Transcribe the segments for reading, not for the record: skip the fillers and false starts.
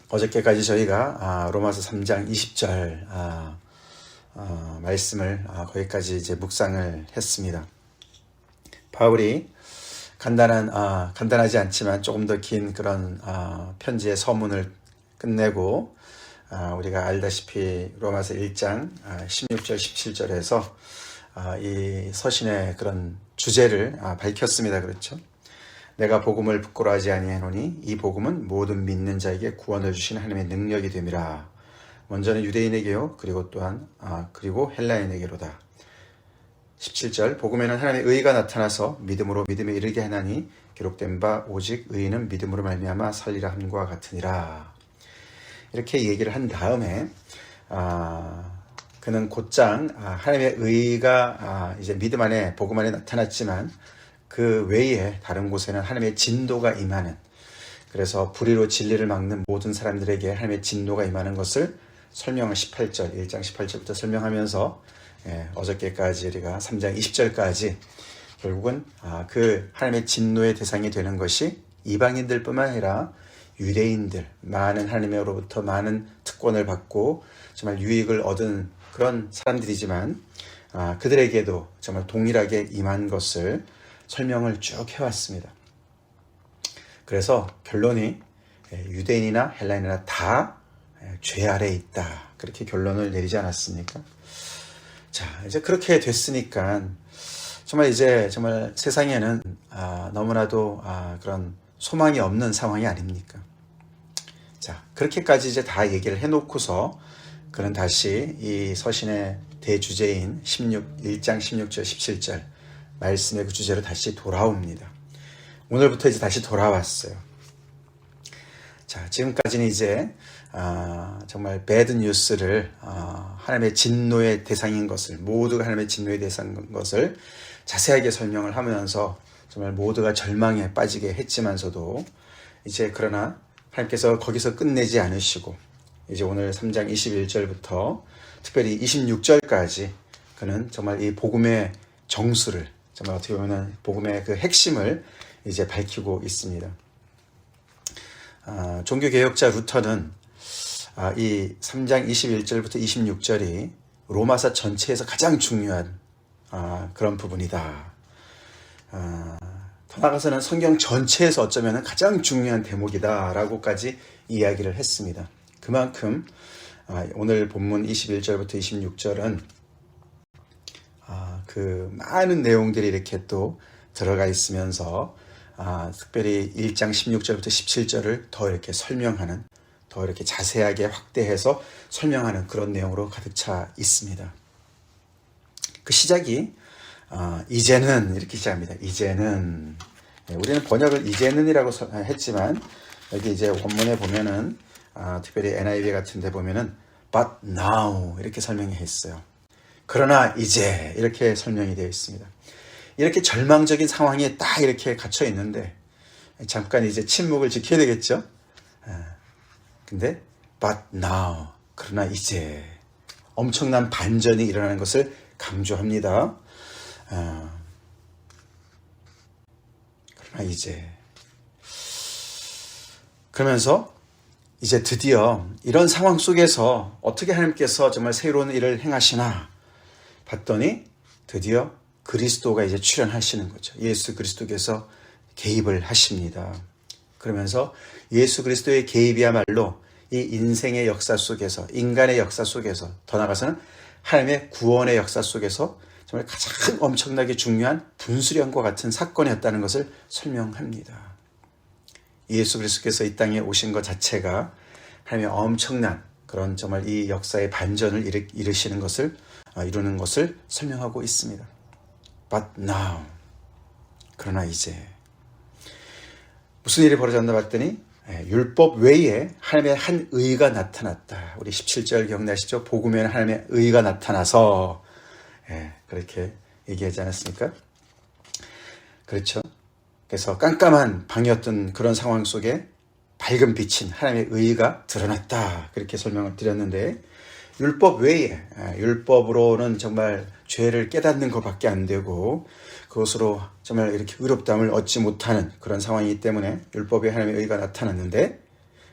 어저께까지 저희가 로마서 3장 20절 말씀을 거기까지 이제 묵상을 했습니다. 바울이 간단하지 않지만 조금 더 긴 그런 편지의 서문을 끝내고 우리가 알다시피 로마서 1장 16절 17절에서 이 서신의 그런 주제를 밝혔습니다. 그렇죠? 내가 복음을 부끄러워하지 아니하노니 이 복음은 모든 믿는 자에게 구원을 주시는 하나님의 능력이 됨이라. 먼저는 유대인에게요, 그리고 헬라인에게로다. 17절 복음에는 하나님의 의가 나타나서 믿음으로 믿음에 이르게 하나니 기록된 바 오직 의인은 믿음으로 말미암아 살리라 함과 같으니라. 이렇게 얘기를 한 다음에 그는 곧장 하나님의 의가 이제 믿음 안에 복음 안에 나타났지만 그 외에 다른 곳에는 하나님의 진노가 임하는, 그래서 불의로 진리를 막는 모든 사람들에게 하나님의 진노가 임하는 것을 설명을 18절 1장 18절부터 설명하면서 어저께까지 우리가 3장 20절까지 결국은 그 하나님의 진노의 대상이 되는 것이 이방인들뿐만 아니라 유대인들, 많은 하나님으로부터 많은 특권을 받고 정말 유익을 얻은 그런 사람들이지만 그들에게도 정말 동일하게 임한 것을 설명을 쭉 해왔습니다. 그래서 결론이 유대인이나 헬라인이나 다 죄 아래에 있다, 그렇게 결론을 내리지 않았습니까? 자, 이제 그렇게 됐으니까 정말 세상에는 너무나도 그런 소망이 없는 상황이 아닙니까? 자, 그렇게까지 이제 다 얘기를 해놓고서 그는 다시 이 서신의 대주제인 1장 16절 17절 말씀의 그 주제로 다시 돌아옵니다. 오늘부터 이제 다시 돌아왔어요. 자, 지금까지는 이제 정말 배드 뉴스를 하나님의 진노의 대상인 것을, 모두가 하나님의 진노의 대상인 것을 자세하게 설명을 하면서 정말 모두가 절망에 빠지게 했지만서도 이제 그러나 하나님께서 거기서 끝내지 않으시고 이제 오늘 3장 21절부터 특별히 26절까지 그는 정말 이 복음의 정수를, 정말 어떻게 보면 복음의 그 핵심을 이제 밝히고 있습니다. 종교개혁자 루터는 이 3장 21절부터 26절이 로마서 전체에서 가장 중요한 그런 부분이다. 더 나아가서는 성경 전체에서 어쩌면 가장 중요한 대목이다 라고까지 이야기를 했습니다. 그만큼 오늘 본문 21절부터 26절은 그 많은 내용들이 이렇게 또 들어가 있으면서 특별히 1장 16절부터 17절을 더 이렇게 설명하는, 더 이렇게 자세하게 확대해서 설명하는 그런 내용으로 가득 차 있습니다. 그 시작이 이제는 이렇게 시작합니다. 이제는, 우리는 번역을 이제는이라고 했지만 여기 이제 원문에 보면은 특별히 NIV 같은 데 보면은 but now 이렇게 설명이 했어요. 그러나 이제 이렇게 설명이 되어 있습니다. 이렇게 절망적인 상황에 딱 이렇게 갇혀 있는데 잠깐 이제 침묵을 지켜야 되겠죠. 근데 but now, 그러나 이제 엄청난 반전이 일어나는 것을 강조합니다. 그러나 이제, 그러면서 이제 드디어 이런 상황 속에서 어떻게 하나님께서 정말 새로운 일을 행하시나 봤더니 드디어 그리스도가 이제 출현하시는 거죠. 예수 그리스도께서 개입을 하십니다. 그러면서 예수 그리스도의 개입이야말로 이 인생의 역사 속에서, 인간의 역사 속에서, 더 나아가서는 하나님의 구원의 역사 속에서 정말 가장 엄청나게 중요한 분수령과 같은 사건이었다는 것을 설명합니다. 예수 그리스도께서 이 땅에 오신 것 자체가 하나님의 엄청난 그런 정말 이 역사의 반전을 이루는 것을 설명하고 있습니다. But now, 그러나 이제 무슨 일이 벌어졌나 봤더니 율법 외에 하나님의 한 의가 나타났다. 우리 17절 기억나시죠? 복음에는 하나님의 의가 나타나서 그렇게 얘기하지 않았습니까? 그렇죠. 그래서 깜깜한 방이었던 그런 상황 속에 밝은 빛인 하나님의 의가 드러났다. 그렇게 설명을 드렸는데, 율법 외에, 율법으로는 정말 죄를 깨닫는 것밖에 안 되고 그것으로 정말 이렇게 의롭다함을 얻지 못하는 그런 상황이기 때문에 율법에 하나님의 의가 나타났는데,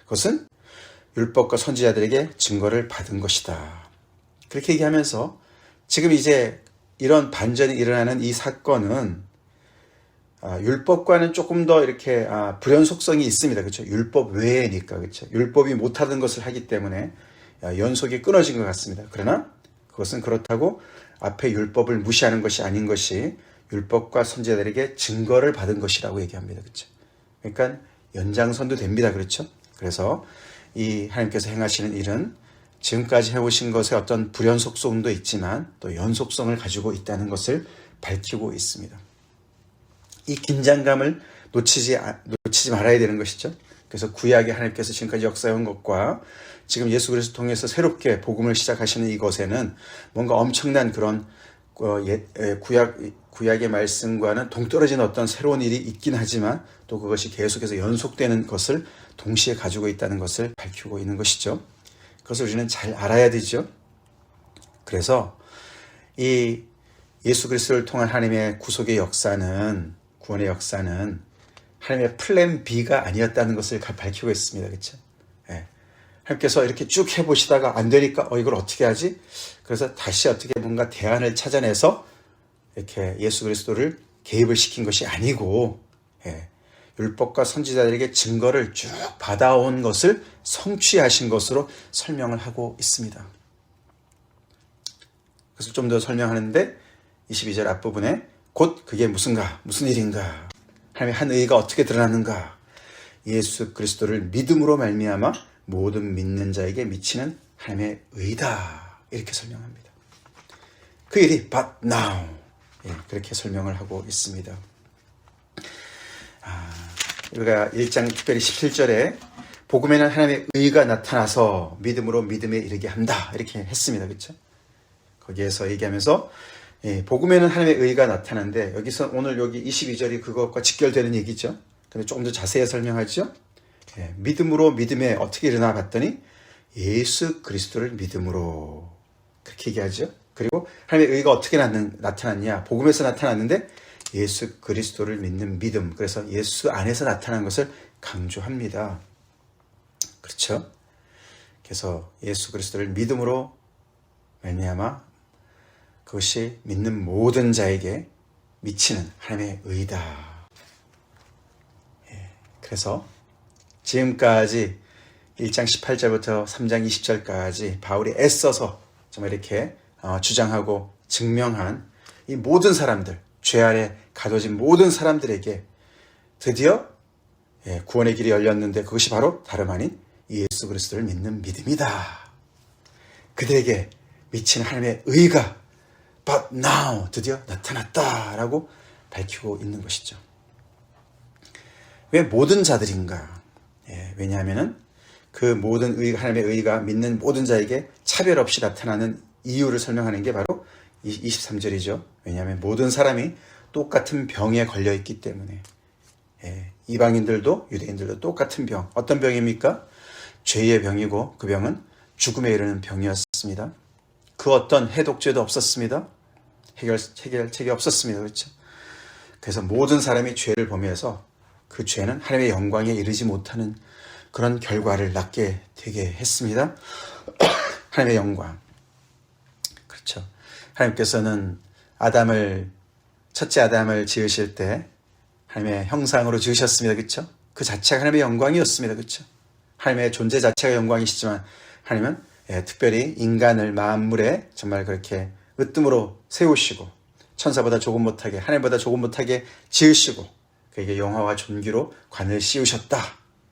그것은 율법과 선지자들에게 증거를 받은 것이다. 그렇게 얘기하면서 지금 이제 이런 반전이 일어나는 이 사건은 율법과는 조금 더 이렇게 불연 속성이 있습니다. 그렇죠? 율법 외에니까. 그렇죠? 율법이 못하던 것을 하기 때문에 연속이 끊어진 것 같습니다. 그러나 그것은 그렇다고 앞에 율법을 무시하는 것이 아닌 것이 율법과 선지자들에게 증거를 받은 것이라고 얘기합니다. 그렇죠? 그러니까 연장선도 됩니다. 그렇죠? 그래서 이 하나님께서 행하시는 일은 지금까지 해오신 것에 어떤 불연 속성도 있지만 또 연속성을 가지고 있다는 것을 밝히고 있습니다. 이 긴장감을 놓치지 말아야 되는 것이죠. 그래서 구약의 하나님께서 지금까지 역사해온 것과 지금 예수 그리스도 통해서 새롭게 복음을 시작하시는 이것에는 뭔가 엄청난 그런 구약의 말씀과는 동떨어진 어떤 새로운 일이 있긴 하지만 또 그것이 계속해서 연속되는 것을 동시에 가지고 있다는 것을 밝히고 있는 것이죠. 그것을 우리는 잘 알아야 되죠. 그래서 이 예수 그리스도를 통한 하나님의 구속의 역사는, 구원의 역사는 하나님의 플랜 B가 아니었다는 것을 밝히고 있습니다. 그렇죠? 예. 하나님께서 이렇게 쭉 해보시다가 안 되니까 이걸 어떻게 하지? 그래서 다시 어떻게 뭔가 대안을 찾아내서 이렇게 예수 그리스도를 개입을 시킨 것이 아니고, 율법과 선지자들에게 증거를 쭉 받아온 것을 성취하신 것으로 설명을 하고 있습니다. 그래서 좀 더 설명하는데 22절 앞부분에 곧 그게 무슨 일인가, 하나님의 한 의가 어떻게 드러나는가, 예수 그리스도를 믿음으로 말미암아 모든 믿는 자에게 미치는 하나님의 의다, 이렇게 설명합니다. 그 일이 but now, 그렇게 설명을 하고 있습니다. 우리가 1장 특별히 17절에 복음에는 하나님의 의가 나타나서 믿음으로 믿음에 이르게 한다, 이렇게 했습니다. 그렇죠? 거기에서 얘기하면서 복음에는 하나님의 의가 나타나는데, 여기서 오늘 여기 22절이 그것과 직결되는 얘기죠. 근데 조금 더 자세히 설명하죠. 믿음으로 믿음에 어떻게 일어나 봤더니 예수 그리스도를 믿음으로, 그렇게 얘기하죠. 그리고 하나님의 의가 어떻게 나타났냐, 복음에서 나타났는데 예수 그리스도를 믿는 믿음, 그래서 예수 안에서 나타난 것을 강조합니다. 그렇죠? 그래서 예수 그리스도를 믿음으로 말미암아 그것이 믿는 모든 자에게 미치는 하나님의 의다. 그래서 지금까지 1장 18절부터 3장 20절까지 바울이 애써서 정말 이렇게 주장하고 증명한 이 모든 사람들, 죄 아래 가둬진 모든 사람들에게 드디어 구원의 길이 열렸는데, 그것이 바로 다름 아닌 예수 그리스도를 믿는 믿음이다. 그들에게 미친 하나님의 의가 but now 드디어 나타났다라고 밝히고 있는 것이죠. 왜 모든 자들인가? 왜냐하면 그 모든 하나님의 의가 믿는 모든 자에게 차별 없이 나타나는 이유를 설명하는 게 바로 23절이죠. 왜냐하면 모든 사람이 똑같은 병에 걸려 있기 때문에. 이방인들도 유대인들도 똑같은 병. 어떤 병입니까? 죄의 병이고, 그 병은 죽음에 이르는 병이었습니다. 그 어떤 해독제도 없었습니다. 해결책이 없었습니다. 그렇죠? 그래서 모든 사람이 죄를 범해서 그 죄는 하나님의 영광에 이르지 못하는 그런 결과를 낳게 되게 했습니다. 하나님의 영광. 그렇죠. 하나님께서는 첫째 아담을 지으실 때 하나님의 형상으로 지으셨습니다. 그렇죠? 그 자체가 하나님의 영광이었습니다. 그렇죠? 하나님의 존재 자체가 영광이시지만 하나님은 특별히 인간을 만물에 정말 그렇게 으뜸으로 세우시고 천사보다 조금 못하게, 하나님보다 조금 못하게 지으시고 그에게 영화와 존귀로 관을 씌우셨다.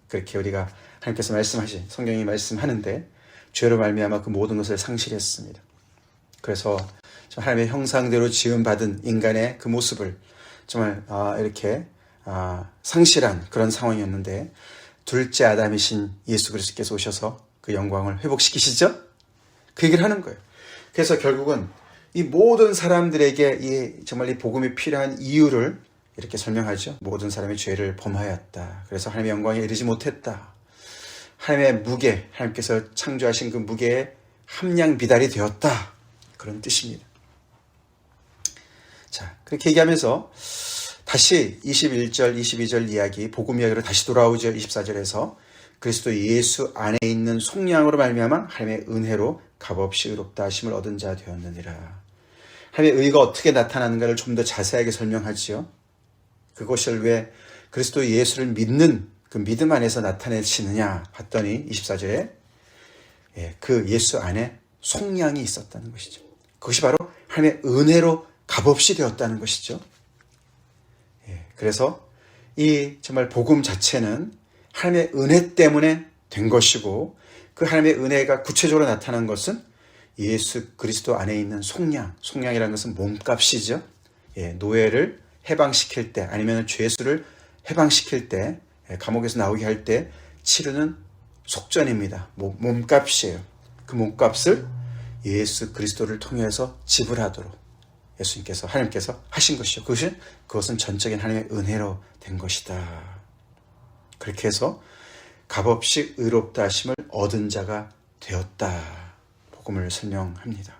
그렇게 우리가 하나님께서 말씀하신, 성경이 말씀하는데, 죄로 말미암아 그 모든 것을 상실했습니다. 그래서 하나님의 형상대로 지음받은 인간의 그 모습을 정말 이렇게 상실한 그런 상황이었는데, 둘째 아담이신 예수 그리스도께서 오셔서 그 영광을 회복시키시죠? 그 얘기를 하는 거예요. 그래서 결국은 이 모든 사람들에게 정말 이 복음이 필요한 이유를 이렇게 설명하죠. 모든 사람이 죄를 범하였다. 그래서 하나님의 영광에 이르지 못했다. 하나님의 무게, 하나님께서 창조하신 그 무게에 함량 비달이 되었다. 그런 뜻입니다. 자, 그렇게 얘기하면서 다시 21절, 22절 이야기, 복음 이야기로 다시 돌아오죠. 24절에서 그리스도 예수 안에 있는 속량으로 말미암아 하나님의 은혜로 값없이 의롭다 하심을 얻은 자 되었느니라. 하나님의 의가 어떻게 나타나는가를 좀 더 자세하게 설명하지요. 그것을 왜 그리스도 예수를 믿는 그 믿음 안에서 나타내시느냐 봤더니 24절에 그 예수 안에 속량이 있었다는 것이죠. 그것이 바로 하나님의 은혜로 값없이 되었다는 것이죠. 그래서 이 정말 복음 자체는 하나님의 은혜 때문에 된 것이고, 그 하나님의 은혜가 구체적으로 나타난 것은 예수 그리스도 안에 있는 속량이라는 것은 몸값이죠. 노예를 해방시킬 때, 아니면 죄수를 해방시킬 때, 감옥에서 나오게 할 때 치르는 속전입니다. 몸값이에요. 그 몸값을 예수 그리스도를 통해서 지불하도록 하나님께서 하신 것이죠. 그것은 전적인 하나님의 은혜로 된 것이다. 그렇게 해서 값없이 의롭다 하심을 얻은 자가 되었다. 복음을 설명합니다.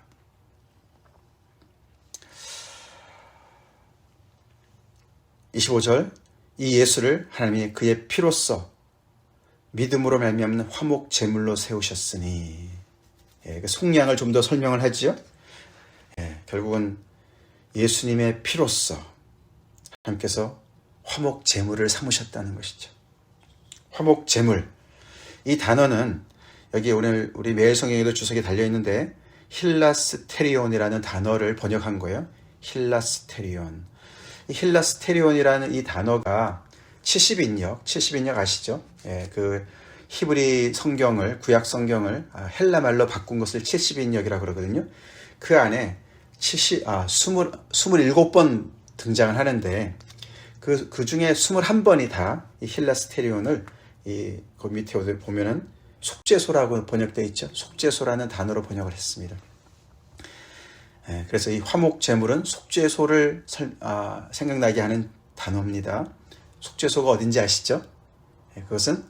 (25절) 이 예수를 하나님이 그의 피로써 믿음으로 말미암는 화목 제물로 세우셨으니, 그 속량을 좀 더 설명을 하지요. 결국은 예수님의 피로써 하나님께서 화목 제물을 삼으셨다는 것이죠. 화목 제물, 이 단어는 여기 오늘 우리 매일 성경에도 주석에 달려있는데 힐라스테리온이라는 단어를 번역한 거예요. 힐라스테리온. 이 힐라스테리온이라는 이 단어가 70인역 아시죠? 그 히브리 성경을, 구약 성경을 헬라말로 바꾼 것을 70인역이라고 그러거든요. 그 안에 27번 등장을 하는데 그 중에 21번이 다 이 힐라스테리온을 그 밑에 보면은 속죄소라고 번역되어 있죠. 속죄소라는 단어로 번역을 했습니다. 그래서 이 화목 제물은 속죄소를 생각나게 하는 단어입니다. 속죄소가 어딘지 아시죠? 그것은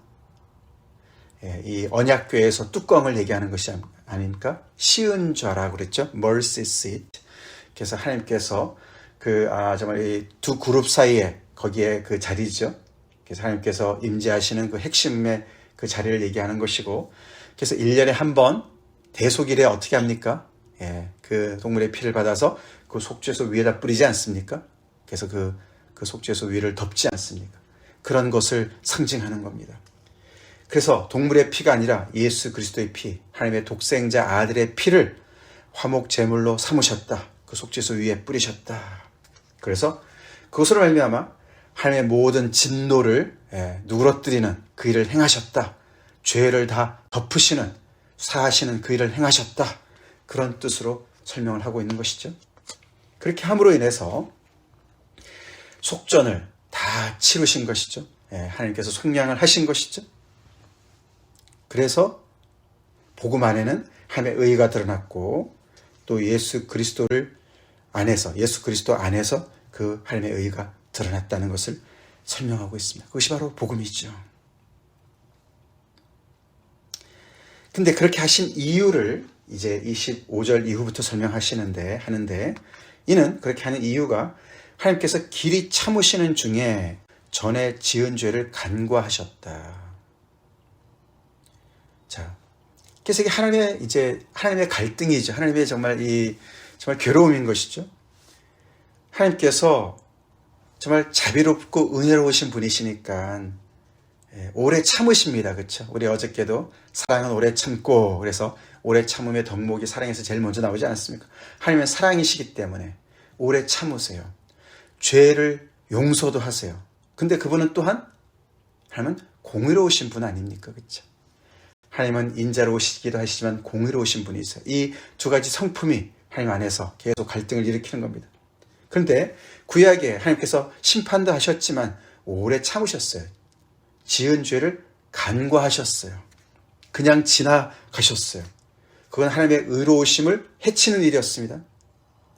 이 언약궤에서 뚜껑을 얘기하는 것이 아닙니까? 시은좌라고 그랬죠. mercy seat. 그래서 하나님께서 정말 이 두 그룹 사이에 거기에 그 자리죠. 그래서 하나님께서 임재하시는 그 핵심의 그 자리를 얘기하는 것이고, 그래서 1년에 한 번 대속일에 어떻게 합니까? 그 동물의 피를 받아서 그 속죄소 위에다 뿌리지 않습니까? 그래서 그 속죄소 위를 덮지 않습니까? 그런 것을 상징하는 겁니다. 그래서 동물의 피가 아니라 예수 그리스도의 피, 하나님의 독생자 아들의 피를 화목 제물로 삼으셨다. 그 속죄소 위에 뿌리셨다. 그래서 그것으로 말미암아 하나님의 모든 진노를 누그러뜨리는 그 일을 행하셨다. 죄를 다 덮으시는, 사하시는 그 일을 행하셨다. 그런 뜻으로 설명을 하고 있는 것이죠. 그렇게 함으로 인해서 속전을 다 치르신 것이죠. 하나님께서 속량을 하신 것이죠. 그래서 복음 안에는 하나님의 의가 드러났고, 또 예수 그리스도 안에서 그 하나님의 의가 드러났다는 것을 설명하고 있습니다. 그것이 바로 복음이죠. 근데 그렇게 하신 이유를 이제 25절 이후부터 하는데 이는 그렇게 하는 이유가 하나님께서 길이 참으시는 중에 전에 지은 죄를 간과하셨다. 자, 그래서 이게 하나님의 갈등이죠. 하나님의 정말 괴로움인 것이죠. 하나님께서 정말 자비롭고 은혜로우신 분이시니까 오래 참으십니다. 그렇죠? 우리 어저께도 사랑은 오래 참고, 그래서 오래 참음의 덕목이 사랑에서 제일 먼저 나오지 않았습니까? 하나님은 사랑이시기 때문에 오래 참으세요. 죄를 용서도 하세요. 근데 그분은 또한 하나님은 공의로우신 분 아닙니까? 그렇죠? 하나님은 인자로우시기도 하시지만 공의로우신 분이세요. 이 두 가지 성품이 하나님 안에서 계속 갈등을 일으키는 겁니다. 그런데 구약에 하나님께서 심판도 하셨지만 오래 참으셨어요. 지은 죄를 간과하셨어요. 그냥 지나가셨어요. 그건 하나님의 의로우심을 해치는 일이었습니다.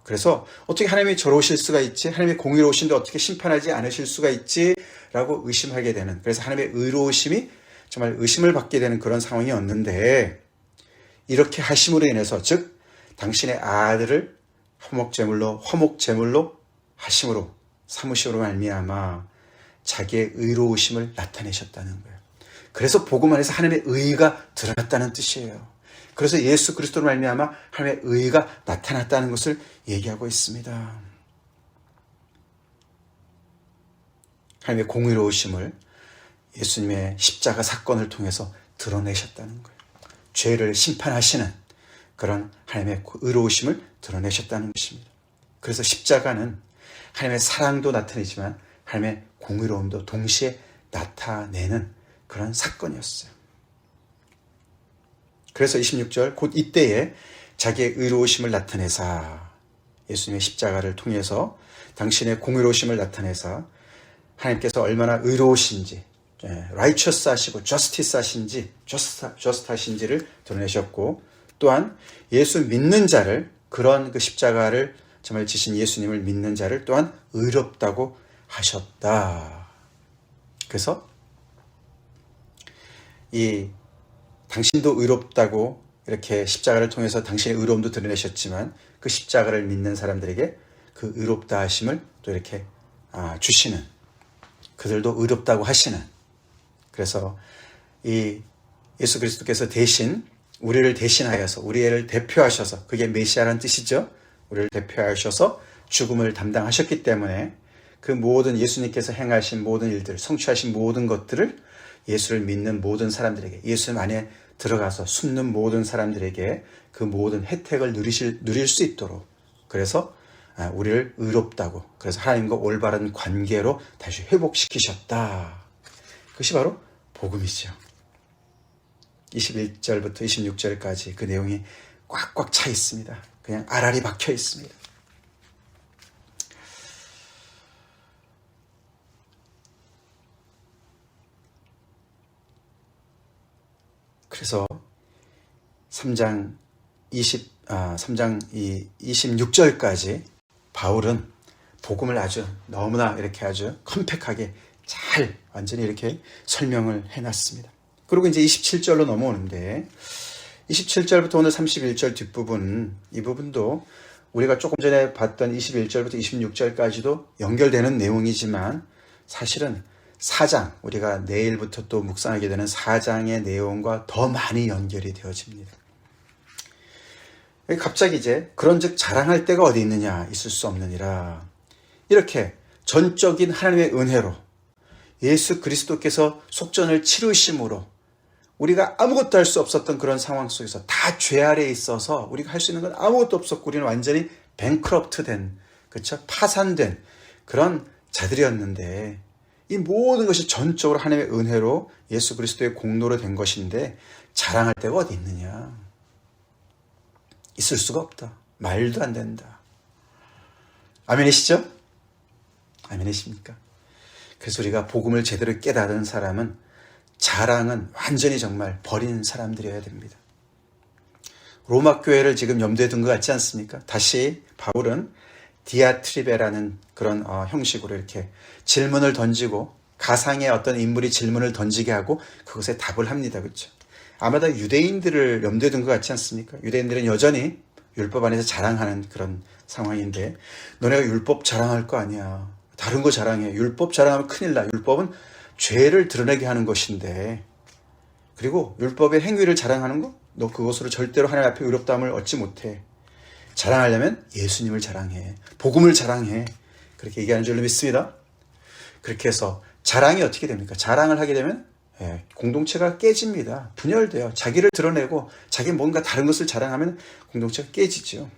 그래서 어떻게 하나님이 저로우실 수가 있지? 하나님의 공의로우신데 어떻게 심판하지 않으실 수가 있지? 라고 의심하게 되는, 그래서 하나님의 의로우심이 정말 의심을 받게 되는 그런 상황이었는데, 이렇게 하심으로 인해서, 즉 당신의 아들을 화목 제물로 하심으로 삼으심으로 말미암아 자기의 의로우심을 나타내셨다는 거예요. 그래서 복음 안에서 하나님의 의가 드러났다는 뜻이에요. 그래서 예수 그리스도로 말미암아 하나님의 의가 나타났다는 것을 얘기하고 있습니다. 하나님의 공의로우심을 예수님의 십자가 사건을 통해서 드러내셨다는 거예요. 죄를 심판하시는 그런 하나님의 의로우심을 드러내셨다는 것입니다. 그래서 십자가는 하나님의 사랑도 나타내지만 하나님의 공의로움도 동시에 나타내는 그런 사건이었어요. 그래서 26절 곧 이때에 자기의 의로우심을 나타내사 예수님의 십자가를 통해서 당신의 공의로우심을 나타내사 하나님께서 얼마나 의로우신지 righteous 하시고 justice 하신지 just 하신지를 드러내셨고 또한 예수 믿는 자를 그런 그 십자가를 정말 지신 예수님을 믿는 자를 또한 의롭다고 하셨다. 그래서 이 당신도 의롭다고 이렇게 십자가를 통해서 당신의 의로움도 드러내셨지만 그 십자가를 믿는 사람들에게 그 의롭다 하심을 또 이렇게 주시는 그들도 의롭다고 하시는 그래서 이 예수 그리스도께서 대신 우리를 대신하여서 우리를 대표하셔서 그게 메시아라는 뜻이죠. 우리를 대표하셔서 죽음을 담당하셨기 때문에 그 모든 예수님께서 행하신 모든 일들 성취하신 모든 것들을 예수를 믿는 모든 사람들에게 예수님 안에 들어가서 숨는 모든 사람들에게 그 모든 혜택을 누릴 수 있도록 그래서 우리를 의롭다고 그래서 하나님과 올바른 관계로 다시 회복시키셨다. 그것이 바로 복음이죠. 21절부터 26절까지 그 내용이 꽉꽉 차 있습니다. 그냥 알알이 박혀 있습니다. 그래서 3장 26절까지 바울은 복음을 아주 너무나 이렇게 아주 컴팩하게 잘 완전히 이렇게 설명을 해놨습니다. 그리고 이제 27절로 넘어오는데 27절부터 오늘 31절 뒷부분 이 부분도 우리가 조금 전에 봤던 21절부터 26절까지도 연결되는 내용이지만 사실은 4장 우리가 내일부터 또 묵상하게 되는 4장의 내용과 더 많이 연결이 되어집니다. 갑자기 이제 그런즉 자랑할 데가 어디 있느냐 있을 수 없느니라 이렇게 전적인 하나님의 은혜로 예수 그리스도께서 속전을 치르심으로 우리가 아무것도 할 수 없었던 그런 상황 속에서 다 죄 아래에 있어서 우리가 할 수 있는 건 아무것도 없었고 우리는 완전히 뱅크럽트된 그렇죠? 파산된 그런 자들이었는데 이 모든 것이 전적으로 하나님의 은혜로 예수 그리스도의 공로로 된 것인데 자랑할 데가 어디 있느냐 있을 수가 없다. 말도 안 된다. 아멘이시죠? 아멘이십니까? 그래서 우리가 복음을 제대로 깨달은 사람은 자랑은 완전히 정말 버린 사람들이어야 됩니다. 로마 교회를 지금 염두에 둔 것 같지 않습니까? 다시 바울은 디아트리베라는 그런 형식으로 이렇게 질문을 던지고 가상의 어떤 인물이 질문을 던지게 하고 그것에 답을 합니다. 그렇죠? 아마도 유대인들을 염두에 둔 것 같지 않습니까? 유대인들은 여전히 율법 안에서 자랑하는 그런 상황인데 너네가 율법 자랑할 거 아니야. 다른 거 자랑해. 율법 자랑하면 큰일 나. 율법은 죄를 드러내게 하는 것인데 그리고 율법의 행위를 자랑하는 거? 너 그것으로 절대로 하나님 앞에 의롭다함을 얻지 못해. 자랑하려면 예수님을 자랑해. 복음을 자랑해. 그렇게 얘기하는 줄로 믿습니다. 그렇게 해서 자랑이 어떻게 됩니까? 자랑을 하게 되면 공동체가 깨집니다. 분열돼요. 자기를 드러내고 자기 뭔가 다른 것을 자랑하면 공동체가 깨지죠.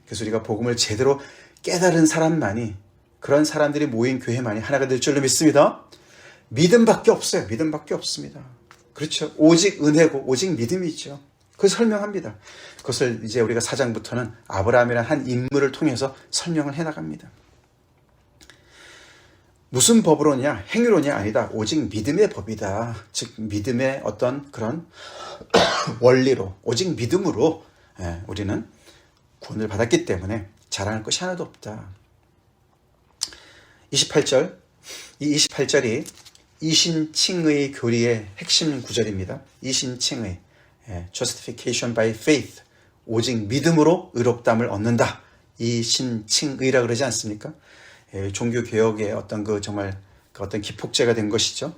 그래서 우리가 복음을 제대로 깨달은 사람만이 그런 사람들이 모인 교회만이 하나가 될 줄로 믿습니다. 믿음밖에 없어요. 믿음밖에 없습니다. 그렇죠. 오직 은혜고 오직 믿음이죠. 그걸 설명합니다. 그것을 이제 우리가 4장부터는 아브라함이라는 한 인물을 통해서 설명을 해나갑니다. 무슨 법으로냐? 행위로냐? 아니다. 오직 믿음의 법이다. 즉 믿음의 어떤 그런 원리로 오직 믿음으로 우리는 구원을 받았기 때문에 자랑할 것이 하나도 없다. 28절 이 28절이 이신칭의 교리의 핵심 구절입니다. 이신칭의 justification by faith 오직 믿음으로 의롭다함을 얻는다. 이신칭의라 그러지 않습니까? 종교개혁의 어떤 그 정말 그 어떤 기폭제가 된 것이죠.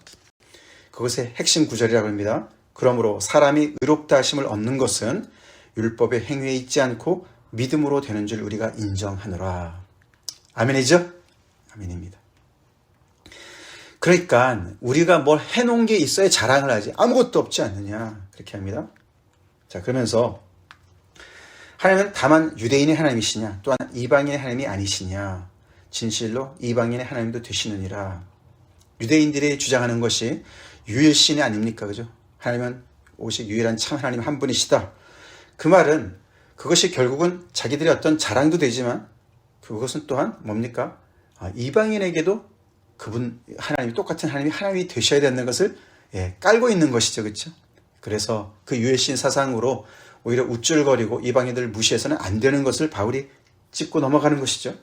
그것의 핵심 구절이라고 합니다. 그러므로 사람이 의롭다 하심을 얻는 것은 율법의 행위에 있지 않고 믿음으로 되는 줄 우리가 인정하노라. 아멘이죠? 아멘입니다. 그러니까 우리가 뭘 해놓은 게 있어야 자랑을 하지 아무것도 없지 않느냐 그렇게 합니다. 자, 그러면서 하나님은 다만 유대인의 하나님이시냐 또한 이방인의 하나님이 아니시냐 진실로 이방인의 하나님도 되시느니라. 유대인들이 주장하는 것이 유일신이 아닙니까? 그죠? 하나님은 오직 유일한 참 하나님 한 분이시다. 그 말은 그것이 결국은 자기들의 어떤 자랑도 되지만 그것은 또한 뭡니까? 이방인에게도 그분 하나님이 똑같은 하나님이 되셔야 되는 것을 깔고 있는 것이죠. 그렇죠? 그래서 그 유일신 사상으로 오히려 우쭐거리고 이방인들을 무시해서는 안 되는 것을 바울이 짚고 넘어가는 것이죠.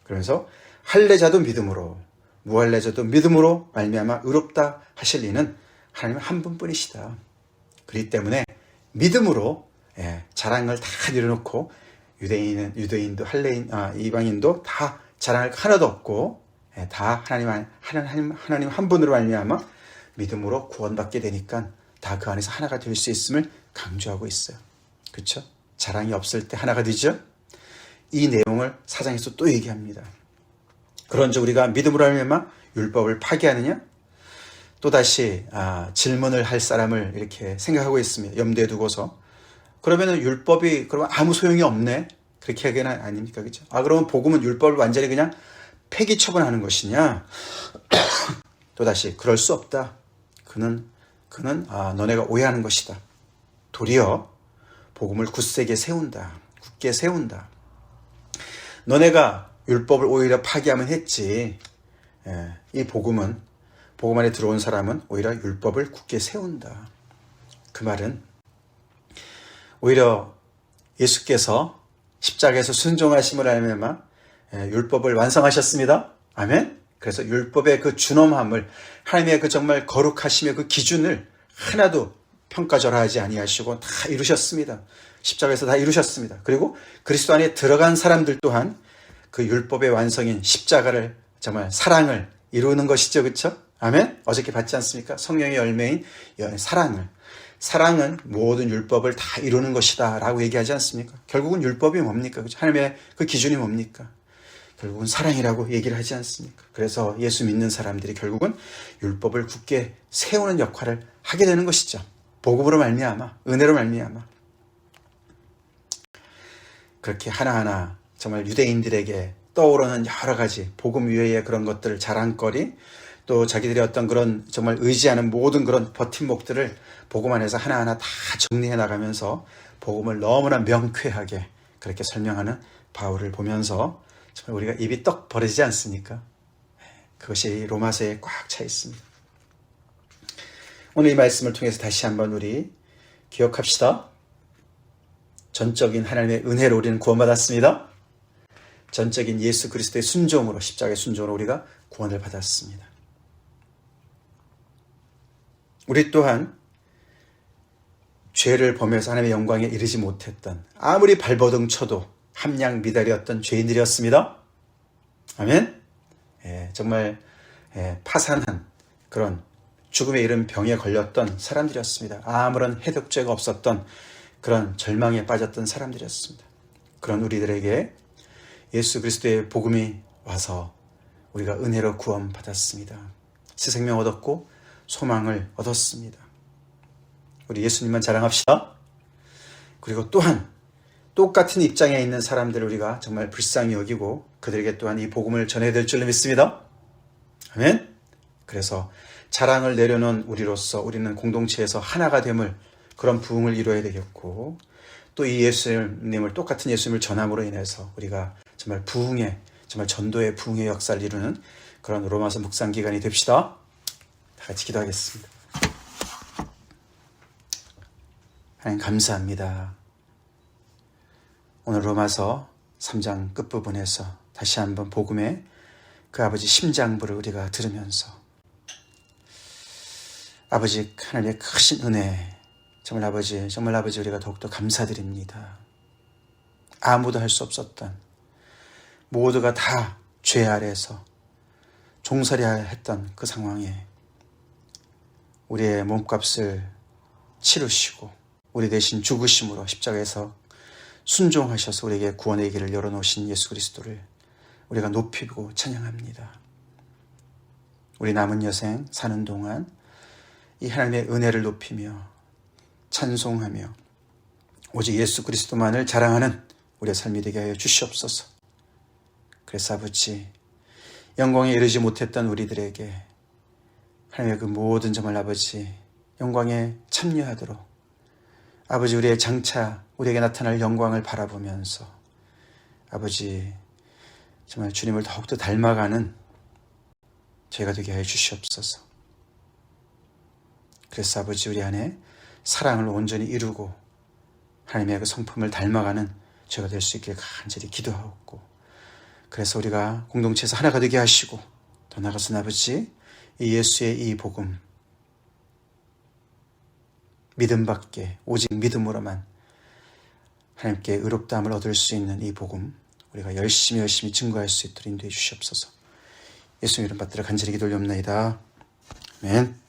그래서 할례자도 믿음으로 무할례자도 믿음으로 말미암아 의롭다 하실 이는 하나님 한 분뿐이시다. 그렇기 때문에 믿음으로 자랑을 다 내려놓고 유대인도 이방인도 다 자랑할 하나도 없고 다 하나님 한 분으로 말미암아 믿음으로 구원받게 되니까 다 그 안에서 하나가 될 수 있음을 강조하고 있어요. 그렇죠? 자랑이 없을 때 하나가 되죠. 이 내용을 4장에서 또 얘기합니다. 그런즉 우리가 믿음으로 말미암아 율법을 파기하느냐? 또다시 질문을 할 사람을 이렇게 생각하고 있습니다. 염두에 두고서 그러면 율법이 그러면 아무 소용이 없네? 그렇게 하기는 아닙니까? 그렇죠? 그러면 복음은 율법을 완전히 그냥 폐기 처분하는 것이냐? 또다시 그럴 수 없다. 그는 너네가 오해하는 것이다. 도리어 복음을 굳게 세운다. 너네가 율법을 오히려 파기하면 했지. 이 복음 안에 들어온 사람은 오히려 율법을 굳게 세운다. 그 말은 오히려 예수께서 십자가에서 순종하심을 알면 율법을 완성하셨습니다. 아멘. 그래서 율법의 그 준엄함을 하나님의 그 정말 거룩하심의 그 기준을 하나도 평가절하하지 아니하시고 다 이루셨습니다. 십자가에서 다 이루셨습니다. 그리고 그리스도 안에 들어간 사람들 또한 그 율법의 완성인 십자가를 정말 사랑을 이루는 것이죠. 그렇죠? 아멘. 어저께 봤지 않습니까? 성령의 열매인 사랑은 모든 율법을 다 이루는 것이다 라고 얘기하지 않습니까? 결국은 율법이 뭡니까? 그렇죠? 하나님의 그 기준이 뭡니까? 결국은 사랑이라고 얘기를 하지 않습니까? 그래서 예수 믿는 사람들이 결국은 율법을 굳게 세우는 역할을 하게 되는 것이죠. 복음으로 말미암아, 은혜로 말미암아. 그렇게 하나하나 정말 유대인들에게 떠오르는 여러 가지 복음 위에의 그런 것들, 자랑거리, 또 자기들의 어떤 그런 정말 의지하는 모든 그런 버팀목들을 복음 안에서 하나하나 다 정리해 나가면서 복음을 너무나 명쾌하게 그렇게 설명하는 바울을 보면서 정말 우리가 입이 떡 벌어지지 않습니까? 그것이 로마서에 꽉 차 있습니다. 오늘 이 말씀을 통해서 다시 한번 우리 기억합시다. 전적인 하나님의 은혜로 우리는 구원받았습니다. 전적인 예수 그리스도의 순종으로, 십자가의 순종으로 우리가 구원을 받았습니다. 우리 또한 죄를 범해서 하나님의 영광에 이르지 못했던, 아무리 발버둥 쳐도 함량 미달이었던 죄인들이었습니다. 아멘. 정말 파산한 그런 죽음에 이른 병에 걸렸던 사람들이었습니다. 아무런 해독제가 없었던 그런 절망에 빠졌던 사람들이었습니다. 그런 우리들에게 예수 그리스도의 복음이 와서 우리가 은혜로 구원받았습니다. 새 생명 얻었고 소망을 얻었습니다. 우리 예수님만 자랑합시다. 그리고 또한 똑같은 입장에 있는 사람들을 우리가 정말 불쌍히 여기고 그들에게 또한 이 복음을 전해야 될 줄로 믿습니다. 아멘. 그래서 자랑을 내려놓은 우리로서 우리는 공동체에서 하나가 됨을, 그런 부흥을 이루어야 되겠고, 또 이 예수님을, 똑같은 예수님을 전함으로 인해서 우리가 정말 부흥의, 정말 전도의 부흥의 역사를 이루는 그런 로마서 묵상 기간이 됩시다. 다 같이 기도하겠습니다. 하나님 감사합니다. 오늘 로마서 3장 끝부분에서 다시 한번 복음의 그 아버지 심장부를 우리가 들으면서 아버지 하나님의 크신 은혜, 정말 아버지 우리가 더욱더 감사드립니다. 아무도 할 수 없었던, 모두가 다 죄 아래에서 종살이야 했던 그 상황에 우리의 몸값을 치르시고 우리 대신 죽으심으로 십자가에서 순종하셔서 우리에게 구원의 길을 열어놓으신 예수 그리스도를 우리가 높이고 찬양합니다. 우리 남은 여생 사는 동안 이 하나님의 은혜를 높이며 찬송하며 오직 예수 그리스도만을 자랑하는 우리의 삶이 되게 하여 주시옵소서. 그래서 아버지, 영광에 이르지 못했던 우리들에게 하나님의 그 모든 점을 아버지 영광에 참여하도록 아버지 우리의 장차 우리에게 나타날 영광을 바라보면서 아버지 정말 주님을 더욱더 닮아가는 저희가 되게 하여 주시옵소서. 그래서 아버지 우리 안에 사랑을 온전히 이루고 하나님의 그 성품을 닮아가는 저희가 될 수 있길 간절히 기도하옵고, 그래서 우리가 공동체에서 하나가 되게 하시고 더 나아가서 아버지 이 예수의 이 복음 믿음밖에 오직 믿음으로만 하나님께 의롭다함을 얻을 수 있는 이 복음 우리가 열심히 증거할 수 있도록 인도해 주시옵소서. 예수님 이름 받들어 간절히 기도 올리옵나이다. 아멘.